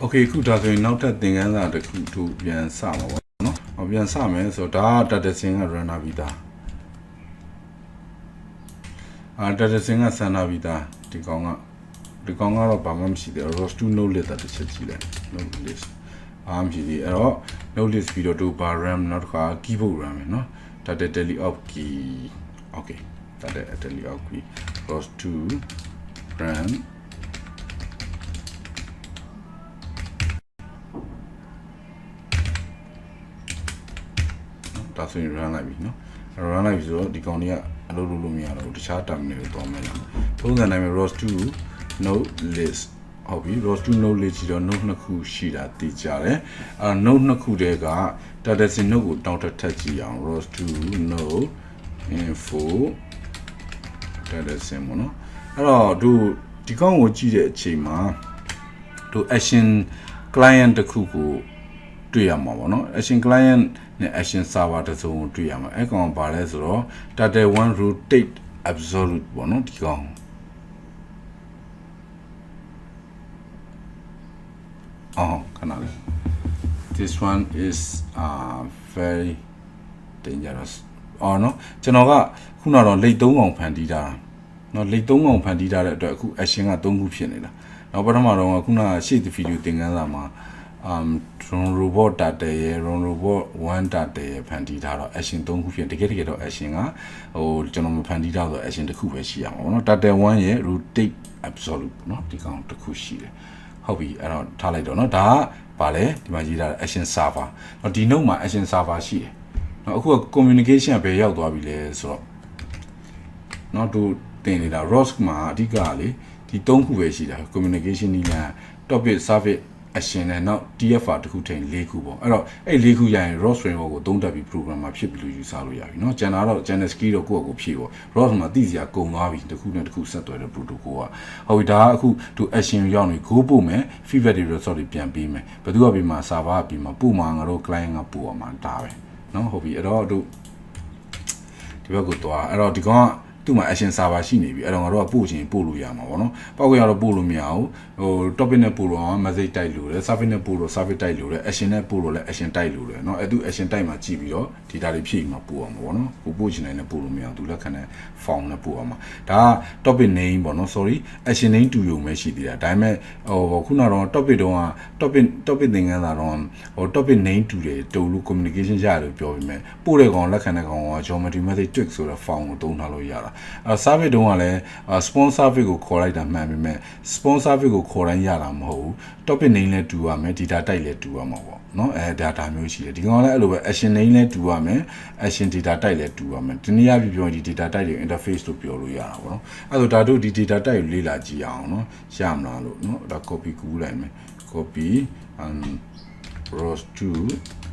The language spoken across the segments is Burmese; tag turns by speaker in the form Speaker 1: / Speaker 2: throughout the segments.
Speaker 1: Okay ခုဒါဆိုရင်နောက်ထပ်သင်ခန်းစာတစ်ခုတို့ပြန်စမှာပေါ့နော်။ပြန်စမယ်ဆိုတော့ဒါက data sync က runner ပြီးသား။ data sync က sender ပြီးသားဒီကောင်ကတော့ဘာမှမရှိသေးဘူး ROS2 node list တစ်ချက်ကြည့်လိုက် node list အားမရှိသေးအဲ့တော့ node list ပြီးတော့တို့ bar ram နောက်တစ်ခါ keyboard ram မယ်နော် data tally of key okay data tally of key ROS2 ramဒါဆိုရင် run လိုက်ပြီနော် run လိုက်ပြီဆိုတော့ဒီကောင်တွေကအလုပ်လုပ်လို့မရတော့ဘူးတခြား terminal ကိုသွားမယ်လားထုံးစံတိုင်းပဲ ROS2 node list ဟုတ်ပြီ ROS2 node list ကြီးတော့ node နှစ်ခုရှိတာသိကြတယ်node နှစ်ခုတည်းက data sync node ကိုတောင်းထပ်ကြည့်အောင် ROS2 node info data sync ပေါ့နော်အဲ့တော့တို့ဒီကောင်ကိုကြည့်တဲ့အချိန်မှာတို့ action client တစ်ခုကိုတွေ့ရမှာပေါ့နော် action client နဲ့ action server တစ်စုံကိုတွေ့ရမှာအဲ့ကောင်ဘာလဲဆိုတော့ data 1 rotate absolute ပေါ့နော်ဒီကောင်ခဏလေး this one is very dangerous နော်ကျွန်တော်ကခုနတော့လိတ်3កောင်ဖန်တီးတာနော်လိတ်3កောင်ဖန်တီးထားတဲ့အတွက်အခု action က3ခုဖြစ်နေတာနောက်ပထမတော့ခုနကရှေ့ဗီဒီယိုသင်ခန်းစာမှာdrone robot data ရယ် drone robot 1 data ရယ်ဖန်တီးထားတော့ action 3ခုဖြစ်တကယ်တော့ action ကကျွန်တော်မဖန်တီးထားဆို action တစ်ခုပဲရှိရမှာပေါ့နော် data 1ရယ် rotate absolute เนาะဒီကောင်တစ်ခုရှိတယ်ဟုတ်ပြီအဲ့တော့ထားလိုက်တော့เนาะဒါကဘာလဲဒီမှာရေးထားတဲ့ action server เนาะဒီ node မှာ action server ရှိတယ်เนาะအခုက communication ကဘယ်ရောက်သွားပြီလဲဆိုတော့เนาะတို့တင်နေတာ ROS မှာအဓိကလေဒီ3ခုပဲရှိတာ communication နည်းလမ်း topic service action နဲ့နောက် TFR တခုထိန်4ခုပေါ့အဲ့တော့အဲ့4ခုရရင် ROS framework ကိုသုံးတက်ပြီး program မှာဖြစ်ပြီးလို့ယူဆလို့ရပြီเนาะကျန်တာတော့ channel skill တော့ကိုယ့်အကိုဖြည့်ပေါ့ ROS မှာသိစရာကုန်သွားပြီတခုနဲ့တခုဆက်သွယ်တဲ့ protocol ကဟုတ်ပြီဒါကအခုသူ action ရောက်နေ go ပို့မယ် feedback တွေ result တွေပြန်ပေးမယ်ဘယ်သူကပြီးမှ server ကပြီးမှပို့မှာငါတို့ client ကပို့အောင်မှာဒါပဲเนาะဟုတ်ပြီအဲ့တော့တို့ဒီဘက်ကိုသွားအဲ့တော့ဒီကောင်ကသူ့မှာ action server ရှိနေပြီအဲ့တော့ငါတို့ကပို့ချင်ပို့လို့ရမှာပေါ့နော်ပောက်ခွင့်ရတော့ပို့လို့မရဘူးဟို topic နဲ့ပို့တော့ message တိုက်လို့တယ် service နဲ့ပို့တော့ service တိုက်လို့တယ် action နဲ့ပို့တော့လည်း action တိုက်လို့တယ်เนาะအဲ့သူ action တိုက်မှာကြည့်ပြီးတော့ data တွေဖြည့်မှာပို့အောင်ပေါ့နော်ပို့ချင်တယ်နဲ့ပို့လို့မရဘူးသူလက်ခံတဲ့ form နဲ့ပို့အောင်မှာဒါက topic name ပေါ့နော် sorry action name တူရုံပဲရှိသေးတာဒါပေမဲ့ဟိုခုနကတော့ topic တုန်းက topic သင်ခန်းစာတော့ဟို topic name တူတယ်တူလို့ communication ရတယ်လို့ပြောပြီးမဲ့ပို့တဲ့ကောင်လက်ခံတဲ့ကောင်က geometry message tweak ဆိုတဲ့ form ကိုသုံးထားလို့ရတာservice တုန်းကလည်း sponsor service ကိုခေါ်လိုက်တာမှန်ပေမဲ့ sponsor service ကိုခေါ်တိုင်းရတာမဟုတ်ဘူး topic name လည်းတူရမယ် data type လည်းတူရမှာပေါ့เนาะdata မျိုးရှိတယ်ဒီကောင်လည်းအဲ့လိုပဲ action name လည်းတူရမယ် action data type လည်းတူရမယ်ဒီနေ့အပြပြောဒီ data type တွေ interface လို့ပြောလို့ရတာပေါ့เนาะအဲ့လိုဒါတို့ဒီ data type ကိုလေ့လာကြည့်အောင်เนาะရမလားလို့เนาะဒါ copy ကူးလိုက်မယ် copy ROS2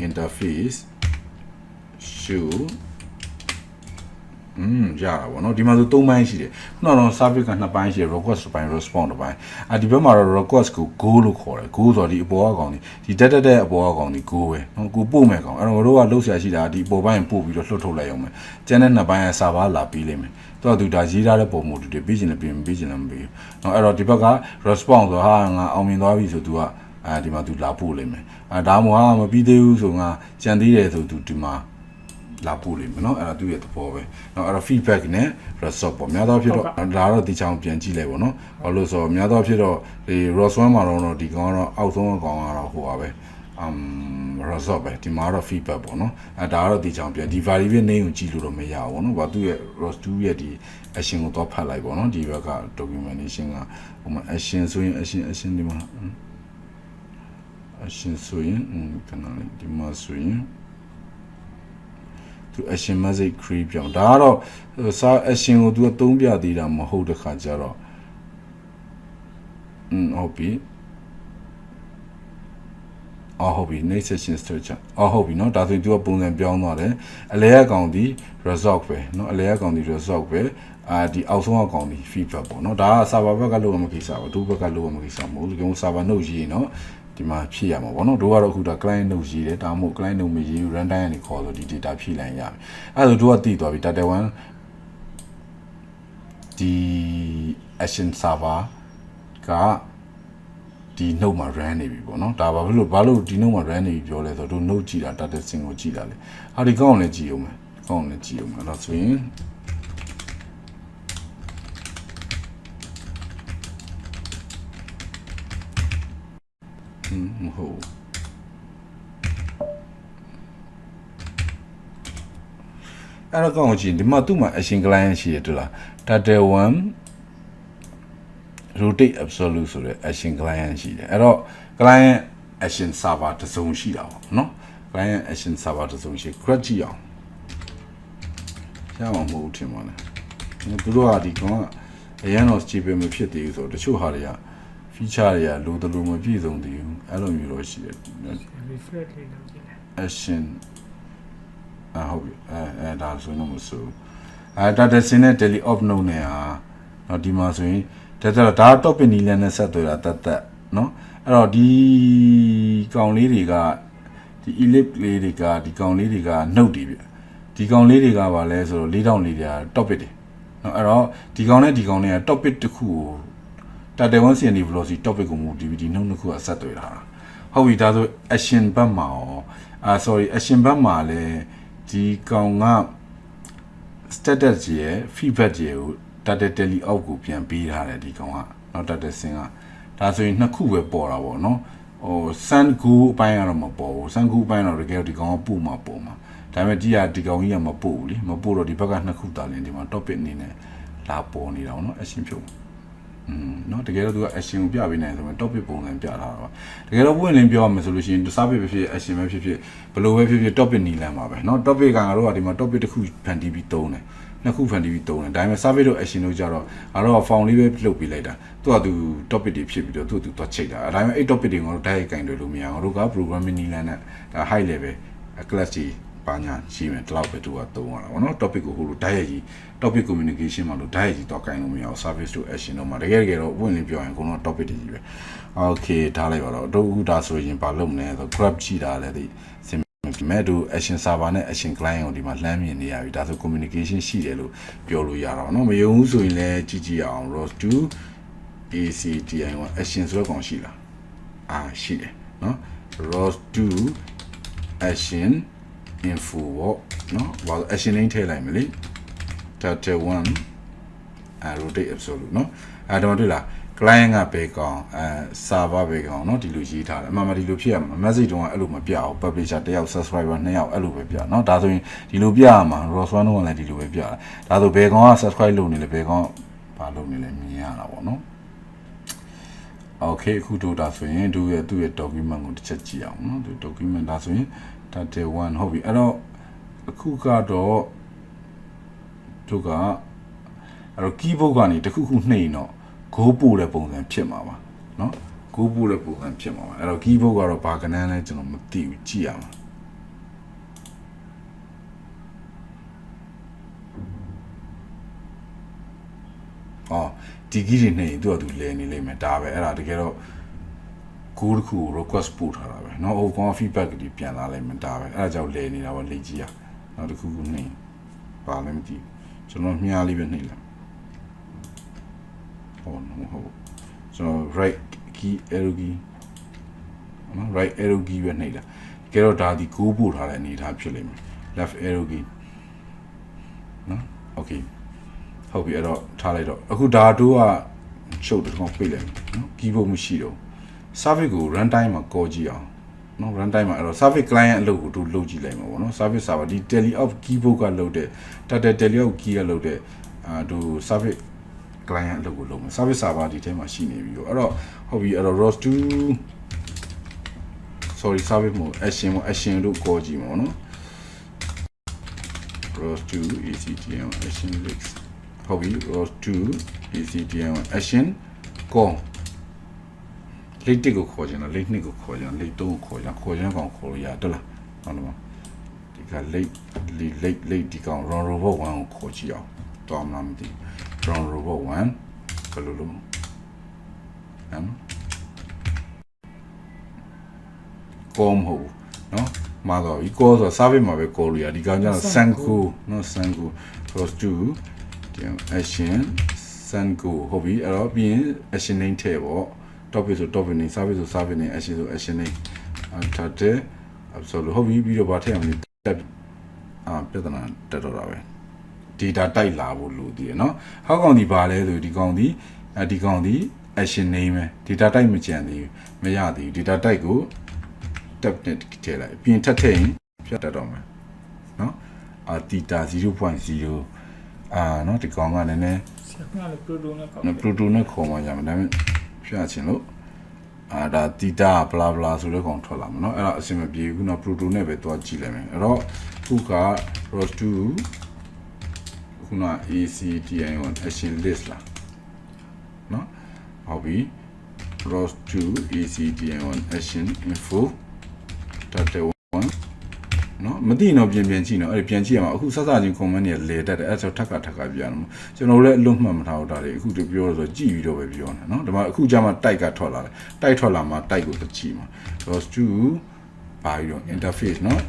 Speaker 1: interface show ရတာပေါ့နော်ဒီမှာဆို3ပိုင်းရှိတယ်ခုနကတော့ service က2ပိုင်းရှိတယ် request တစ်ပိုင်း response တစ်ပိုင်းဒီဘက်မှာတော့ request ကို go လို့ခေါ်တယ် go ဆိုတော့ဒီအပေါ်ကကောင်ဒီ data တဲ့အပေါ်ကကောင်ဒီ go ပဲနော်ကိုပို့မယ်ကောင်အဲ့တော့တို့ကလှုပ်ရှားရှိတာဒီအပေါ်ပိုင်းပို့ပြီးတော့လွှတ်ထုတ်လိုက်အောင်မယ်ကျန်တဲ့2ပိုင်းက server လာပြီးလိမ့်မယ်သူဒါရေးထားတဲ့ပုံမျိုးတွေပြီးချင်တယ်ပြီးမပြီးချင်တယ်မပြီးနော်အဲ့တော့ဒီဘက်က response ဆိုဟာငါအောင်မြင်သွားပြီဆိုသူကဒီမှာသူလာပို့လိမ့်မယ်ဒါမှမပြီးသေးဘူးဆိုငါကြံသေးတယ်ဆိုသူဒီမှာလာပို့လိမ့်မယ်เนาะအဲ့ဒါသူ့ရဲ့သဘောပဲเนาะအဲ့တော့ feedback နဲ့ result ပေါ့များသောအားဖြင့်တော့ဒါတော့ဒီချောင်းပြန်ကြည့်လိုက်ပေါ့เนาะဘာလို့ဆိုတော့များသောအားဖြင့်တော့ဒီ ROS1 မှာတော့ဒီကောင်ကတော့အောက်ဆုံးအကောင်ကတော့ဟိုပါပဲresult ပဲဒီမှာတော့ feedback ပေါ့เนาะဒါကတော့ဒီချောင်းပြန်ဒီ variable name ကိုကြည့်လို့တော့မရဘူးเนาะဘာသူ့ရဲ့ ROS2 ရဲ့ဒီ action ကိုတော့ဖတ်လိုက်ပေါ့เนาะဒီဘက်က documentation ကဟိုမှာ action ဆိုရင် action ဒီမှာ action ဆိုရင်ခဏလေးဒီမှာဆိုရင်သူ action message create ပြောင်းဒါကတော့စာ action ကိုသူကသုံးပြသေးတာမဟုတ်တဲ့ခါကျတော့ဟုတ်ပြီဟုတ်ပြီ next session structure ဟုတ်ပြီเนาะဒါဆိုရင်သူကပုံစံပြောင်းသွားတယ်အလဲအကောင်ဒီ result ပဲเนาะအလဲအကောင်ဒီ result ပဲဒီအောက်ဆုံးအကောင်ဒီ feedback ပေါ့เนาะဒါက server ဘက်ကလို့မကိစ္စဘူးဒုဘက်ကလို့မကိစ္စမဟုတ်ဘူးဒီကောင် server node ရေးเนาะဒီမှာဖြည့်ရမှာပေါ့နော်တို့ကတော့အခုဒါ client node ရေးတယ်ဒါမှမဟုတ် client node မရေးဘူး runtime ကနေခေါ်လို့ဒီ data ဖြည့်လိုက်ရမယ်အဲ့ဒါတို့ကတည်သွားပြီ data 1ဒီ action server က ဒီနှုတ်မှာ run နေပြီပေါ့နော်ဒါဘာလို့ဒီနှုတ်မှာ run နေပြီပြောလဲဆိုတော့တို့ note ကြည့်တာ data sync ကိုကြည့်တာလေဟာဒီကောင်းလည်းကြည့်အောင်မယ်ကောင်းလည်းကြည့်အောင်အဲ့တော့ဆိုရင်မဟုတ်အဲ့တော့ကောင်းကြည့်ဒီမှာသူ့မှာ action client ရှိရတူလား data 1 rotate absolute ဆိုတဲ့ action client ရှိတယ်အဲ့တော့ client action server တစ်စုံရှိတာပေါ့နော် client action server တစ်စုံရှိ grab ကြည့်အောင်ရအောင်မဟုတ်ထင်ပါနဲ့သူတို့ကဒီကောင်ကအရန်တော့ stable မဖြစ်သေးဘူးဆိုတော့တချို့ဟာတွေက feature တွေကလိုတလို့မပြည့်စုံသေးဘူးအဲ့လိုမျိုးတော့ရှိတယ်
Speaker 2: refresh လေးလုပ်ကြည့်လိုက်
Speaker 1: action ဟုတ်ပြီဒါဆိုတော့မဆိုdata sync နဲ့ daily off လုပ်နေတာတော့ဒီမှာဆိုရင်ဒါ topic နီလန်နဲ့ဆက်သွယ်တာတတ်နော်အဲ့တော့ဒီကောင်လေးတွေကဒီ ellipse လေးတွေကဒီကောင်လေးတွေကနှုတ်တွေပြဒီကောင်လေးတွေကပါလဲဆိုတော့၄တောင်လေးတွေက topic တွေနော်အဲ့တော့ဒီကောင်နဲ့ဒီကောင်တွေက topic တစ်ခုကို data 1 CND velocity topic ကိုမူတည်ပြီးဒီနှုတ်နှစ်ခုကဆက်သွယ်တာဟုတ်ပြီဒါဆို action ဘက်မှာရော sorry action ဘက်မှာလဲဒီကောင်က status ရဲ့ feedback ရဲ့ကို data tally out ကိုပြန်ပေးထားတယ်ဒီကောင်ကနော် data sync ကဒါဆိုရင်နှစ်ခုပဲပေါ်တာပေါ့နော်ဟို sun go အပိုင်းကတော့မပေါ်ဘူး sun go အပိုင်းတော့တကယ်ဒီကောင်ကပို့မှာဒါပေမဲ့ဒီကောင်ကြီးကမပို့ဘူးလေမပို့တော့ဒီဘက်ကနှစ်ခုတာလင်းဒီမှာ topic အနေနဲ့လာပေါ်နေတာပေါ့နော် action ဖြုတ်နော်တကယ်တော့သူက action ကိုပြပေးနေတယ်ဆိုရင် topic ပုံစံပြထားတာပါတကယ်တော့ပွင့်လင်းပြောရမယ်ဆိုလို့ရှိရင် service ပဲဖြစ် action ပဲဖြစ်ဘယ်လိုပဲဖြစ် topic နီလန်ပါပဲနော် topic ကငါတို့ကဒီမှာ topic တစ်ခုဖန်တီးပြီးသုံးတယ်နှစ်ခုဖန်တီးပြီးသုံးတယ်ဒါပေမဲ့ service တို့ action တို့ကြတော့ငါတို့က form လေးပဲလှုပ်ပေးလိုက်တာသူကသူ topic တွေဖြစ်ပြီးတော့သူသွားချိတ်တာဒါပေမဲ့အဲ့ topic တွေငါတို့တိုက်ရိုက်ကင်တွေလို့မရအောင်ငါတို့က programming နီလန်နဲ့ဒါ high level class ကြီးပါညာရှိမယ်ဒီလောက်ပဲသူကသုံးရတာပေါ့နော် topic ကိုဟိုလိုတိုက်ရိုက်ကြီး topic communication မှာလို့တိုက်ရိုက်ကြီးတော့ကင်လို့မရအောင် service to action တော့မှာတကယ်တော့ပွင့်လင်းပြောရင်အကုန်လုံး topic တွေကြီးပဲ okay ထားလိုက်ပါတော့တို့အခုဒါဆိုရင်ဘာလုပ်မလဲဆို grab ကြည့်တာလည်းဒီမဲ့တို့ action server နဲ့ action client ကိုဒီမှာလှမ်းမြင်နေရပြီဒါဆို communication ရှိတယ်လို့ပြောလို့ရတာเนาะမယုံဘူးဆိုရင်လည်းကြည့်အောင် ROS2 ACTI1 action ဆိုတော့ကောင်ရှိလားရှိတယ်เนาะ ROS2 action info เนาะဘာ action link ထည့်လိုက်မလဲ data 1 rotate absolute เนาะဒါမှတွေ့လား client ကပဲကောင်းserver ပဲကောင်းเนาะဒီလိုရေးထားတယ်အမှန်မှဒီလိုဖြစ်ရမှာ message တုန်းကအဲ့လိုမပြအောင် publisher တစ်ယောက် subscriber 2ယောက်အဲ့လိုပဲပြเนาะဒါဆိုရင်ဒီလိုပြရမှာ ROS1 တော့လည်းဒီလိုပဲပြတာဒါဆိုဘယ်ကောင်က subscribe လုပ်နေလဲဘယ်ကောင်ဘာလုပ်နေလဲမြင်ရတာပေါ့เนาะ okay အခုတို့ဒါဆိုရင်သူ့ရဲ့ document ကိုတစ်ချက်ကြည့်အောင်เนาะသူ document ဒါဆိုရင် data 1ဟုတ်ပြီအဲ့တော့အခုကတော့တို့ကအဲ့တော့ keyboard ကနေတစ်ခုခုနှိမ့်တော့go ပို့တဲ့ပုံစံဖြစ်မှာပါเนาะ go ပို့တဲ့ပုံစံဖြစ်မှာပါအဲ့တော့ keyboard ကတော့ဘာကနန်းလဲကျွန်တော်မသိဘူးကြည့်ရမှာဒီ key တွေနှိမ့်သူ့အတူလဲနေလိမ့်မယ်ဒါပဲအဲ့ဒါတကယ်တော့ go တစ်ခုကို request ပို့ထားတာပဲเนาะဟိုကောင် feedback တွေပြန်လာလိမ့်မယ်ဒါပဲအဲ့ဒါကြောင့်လဲနေတာပေါ့လေ့ကြည့်ရနောက်တစ်ခုခုနှိမ့်ဘာလဲမသိကျွန်တော်မြားလေးပဲနှိမ့်လိုက်ဟုတ်ကျွန်တော် right key arrow key နော် right arrow key ပဲနှိပ်တာကြတော့ဒါဒီကိုးပို့ထားတဲ့အနေထားဖြစ်လိမ့်မယ် left arrow key နော် okay ဟုတ်ပြီအဲ့တော့ထားလိုက်တော့အခုဒါတို့ကချုပ်တစ်ခေါက်ပိတ်လိုက်မယ်နော် keyboard မရှိတော့ service ကို run time မှာကောကြည့်အောင်နော် run time မှာအဲ့တော့ service client အလုပ်ကိုတို့လုပ်ကြည့်လိုက်မှာပေါ့နော် service server ဒီ tally out keyboard ကလုပ်တဲ့ data tally out key ကလုပ်တဲ့တို့ service client အလုပ်ကိုလုပ်မယ် service server ဒီထဲမှာရှိနေပြီတော့အဲ့တော့ဟုတ်ပြီအဲ့တော့ ROS2 sorry service mode action လို့ခေါ်ကြည့်မှာနော် ROS2 ACTM action links ဟုတ်ပြီ ROS2 ACTM action call လိတ်တစ်ကိုခေါ်ချင်တာလိတ်နှစ်ကိုခေါ်ချင်တာလိတ်သုံးကိုခေါ်ချင်ကောင်ခေါ်လို့ရတယ်လားဟုတ်လားဒီကလိတ်ဒီကောင် run robot 1ကိုခေါ်ကြည့်အောင်တော်မှမသိ run robot 1ဘယ်လိုလုပ်ကောမဟုတ်နော်မှာတော့ဒီကောဆို service မှာပဲကောလို့ရဒီကောင်ကျတော့ sanku နော် sanku ROS2 action sanku ဟုတ်ပြီအဲ့တော့ပြီးရင် action name ထည့်ပေါ့ topic ဆို topic နေ service ဆို service နေ action ဆို action နေထားတယ်ဆိုလို့ဟုတ်ပြီပြီးတော့ဗာထည့်အောင်တက်ပြဿနာတက်တော့တာပဲ data type လာဖို့လိုသေးတယ်เนาะဟောက်ကောင်ဒီပါလဲဆိုဒီကောင်ဒီaction name ပဲ data type မကြံသေးဘူးမရသေးဘူး data type ကို tab နဲ့ထည့်လိုက်ပြင်ထပ်ထည့်ရင်ဖြတ်တတ်တော့မယ်เนาะdata 0.0เนาะဒီကောင်ကနည်းနည်း
Speaker 2: ဆက်ကလည်း proto နဲ့ကောက်
Speaker 1: proto နဲ့ခေါ်မှရမယ်ဒါပေမဲ့ဖြတ်ချင်လို့ဒါ data bla bla ဆိုတဲ့ကောင်ထွက်လာမှာเนาะအဲ့ဒါအဆင်မပြေဘူးเนาะ proto နဲ့ပဲသွားကြည့်လိုက်မယ်အဲ့တော့ခုက ROS2 ခုန ACTION action list လားเนาะဟုတ်ပြီ ROS2 ACTION action info data 1เนาะမသိတော့ပြန်ကြည့်နော်အဲ့ဒီပြန်ကြည့်ရမှာအခုစစချင်း comment တွေလဲတက်တယ်အဲ့ဒါဆိုထပ်ကပြန်တော့ကျွန်တော်လည်းအလွတ်မှတ်မထားတော့တာလေအခုတပြောလို့ဆိုကြည့်ပြီးတော့ပဲပြောနေเนาะဒါမှအခုကျမှတိုက်ကထွက်လာတယ်တိုက်ထွက်လာမှတိုက်ကိုကြည့်မှာ ROS2 ဘာပြီးတော့ interface เนาะ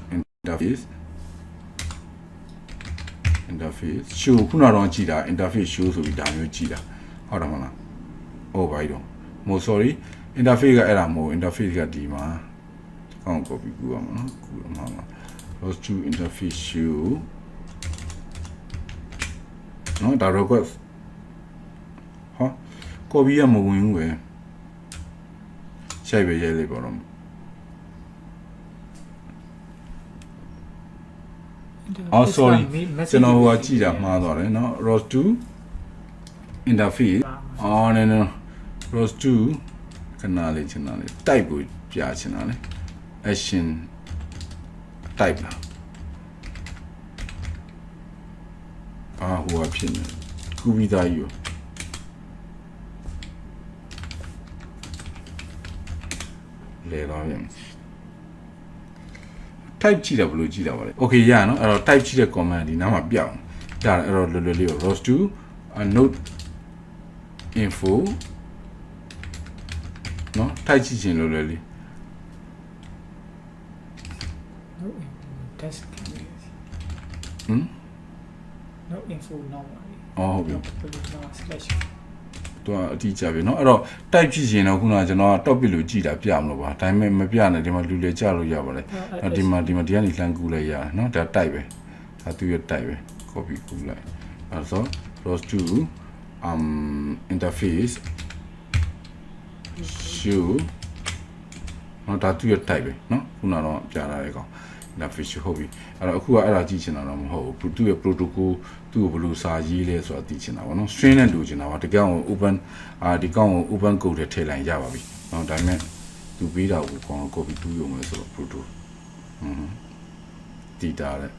Speaker 1: interface show ခုနတော့ကြည့်တာ interface show ဆိုပြီးဒါမျိုးကြည့်တာဟုတ်တယ်မလားဟုတ်ပါပြီတော့မို့ sorry interface ကအဲ့ဒါမဟုတ် interface ကဒီမှာကောင်း copy ကူရမှာနော်ကူရမှာROS2 interface show နော်ဒါ request ဟော copy ရမဝင်ဘူးပဲရှိုက်ပဲရိုက်လိုက်ပါတော့sorry ကျွန်တော်ဟိုကြည့်တာမှားသွားတယ်เนาะ ROS2 interface no ROS2 ခဏလေး type ကိုပြချင်တာလေ action type လားဟိုဖြစ်နေကူပြီးသားယူလေတော့ပြန်type ကြည့်တယ်ဘယ်လိုကြည့်တာပါလဲ okay ရနော်အဲ့တော့ type ကြည့်တဲ့ command ဒီနားမှာပြောင်းဒါအဲ့တော့လွယ်လွယ်လေးကို ROS2 note info နော် type ကြည့်ခြင်းလွယ်လွယ်လေး
Speaker 2: no test no info normally
Speaker 1: ဟုတ်ပြီ
Speaker 2: slash
Speaker 1: တော့အတိအကျပဲเนาะအဲ့တော့ type ကြည့်ရင်တော့ခုနကကျွန်တော်က topic လို့ကြည့်တာပြမလို့ပါဒါပေမဲ့မပြနဲ့ဒီမှာလူလေကြလို့ရပါတယ်ဒီမှာဒီကနေလှမ်းကူးလိုက်ရတယ်เนาะဒါ type ပဲဒါသူရဲ့ type ပဲ copy ကူးလိုက်အဲ့တော့ ROS2 interface show နော်ဒါသူရဲ့ type ပဲเนาะခုနတော့ပြလာတဲ့ကောင် interface show ဟုတ်ပြီအဲ့တော့အခုကအဲ့ဒါကြည့်ချင်တာတော့မဟုတ်ဘူးသူရဲ့ protocol သူ့ကိုဘယ်လိုစာရေးလဲဆိုတာသိချင်တာပေါ့နော် string နဲ့တူချင်တာပါဒီကောင်ကို open ဒီကောင်ကို open code ထဲထည့်လိုက်ရပါပြီနော်ဒါပေမဲ့သူပေးတာကိုကောင် copy တူးရုံပဲဆိုတော့ proto တီတာတဲ့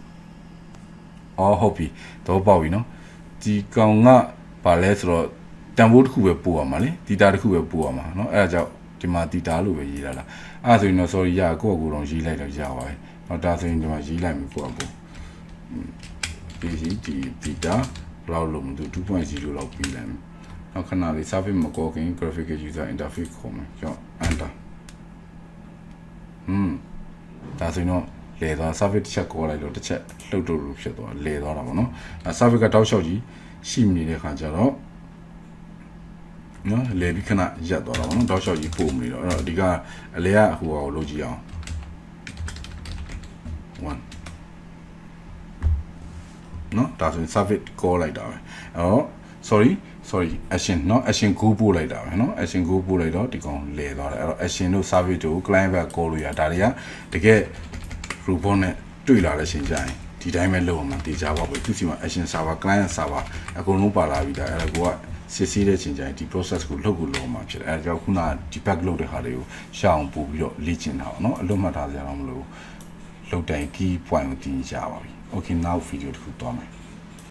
Speaker 1: ဟုတ်ပြီတော့ပေါ့ပြီနော်ဒီကောင်ကဘာလဲဆိုတော့တန်ဖိုးတစ်ခုပဲပို့ရမှာလေတီတာတစ်ခုပဲပို့ရမှာနော်အဲ့ဒါကြောင့်ဒီမှာတီတာလို့ပဲရေးလာလားအဲ့ဒါဆိုရင်တော့ sorry ရကိုယ့်အကူတော့ရေးလိုက်တော့ရပါပဲနော်ဒါဆိုရင်ဒီမှာရေးလိုက်မယ်ကိုယ့်အကူဒီ data ဘယ်လောက်လုံးမသိ 2.0 လောက်ပြီးလိုက်မယ်နောက်ခဏလေး service မကောခင် graphic user interface ခေါ်မယ်ကြောက် enter ဒါဆိုရင်တော့လဲသွား service တစ်ချက်ခေါ်လိုက်လို့တစ်ချက်လှုပ်တော့လို့ဖြစ်သွားလဲသွားတာပေါ့နော်အဲ service ကတောက်လျှောက်ကြီးရှိမနေတဲ့ခါကျတော့နော်လဲပြီးခဏရက်သွားတာပေါ့နော်တောက်လျှောက်ကြီးပို့မနေတော့အဲ့တော့ဒီကအလဲကဟိုဟာကိုလုပ်ကြည့်အောင်1နော်ဒါဆိုရင် service call လိုက်တာပဲအဲ့တော့ sorry action เนาะ action go ပို့လိုက်တာပဲเนาะ action go ပို့လိုက်တော့ဒီကောင်လဲသွားတယ်အဲ့တော့ action တို့ service တို့ client ဘက် call လို့ရဒါတွေကတကယ် robot နဲ့တွေ့လာတဲ့ချိန်ကျရင်ဒီတိုင်းပဲလုပ်အောင်မှာတည်ကြပါဘူးသူစီမှာ action server client server အကုန်လုံးပါလာပြီးဒါအဲ့ဒါကိုကစစ်ဆေးတဲ့ချိန်ကျရင်ဒီ process ကိုလုပ်မှာဖြစ်တယ်အဲ့ဒါကြောင့်ခုနက debug လုပ်တဲ့ဟာတွေကိုရှောင်ပို့ပြီးတော့လေ့ကျင့်တာပေါ့เนาะအလွတ်မှတ်ထားကြရအောင်မလို့လုပ်တိုင်း key point ကိုတင်ကြပါပြီ okay now video တစ်ခုသွားမယ်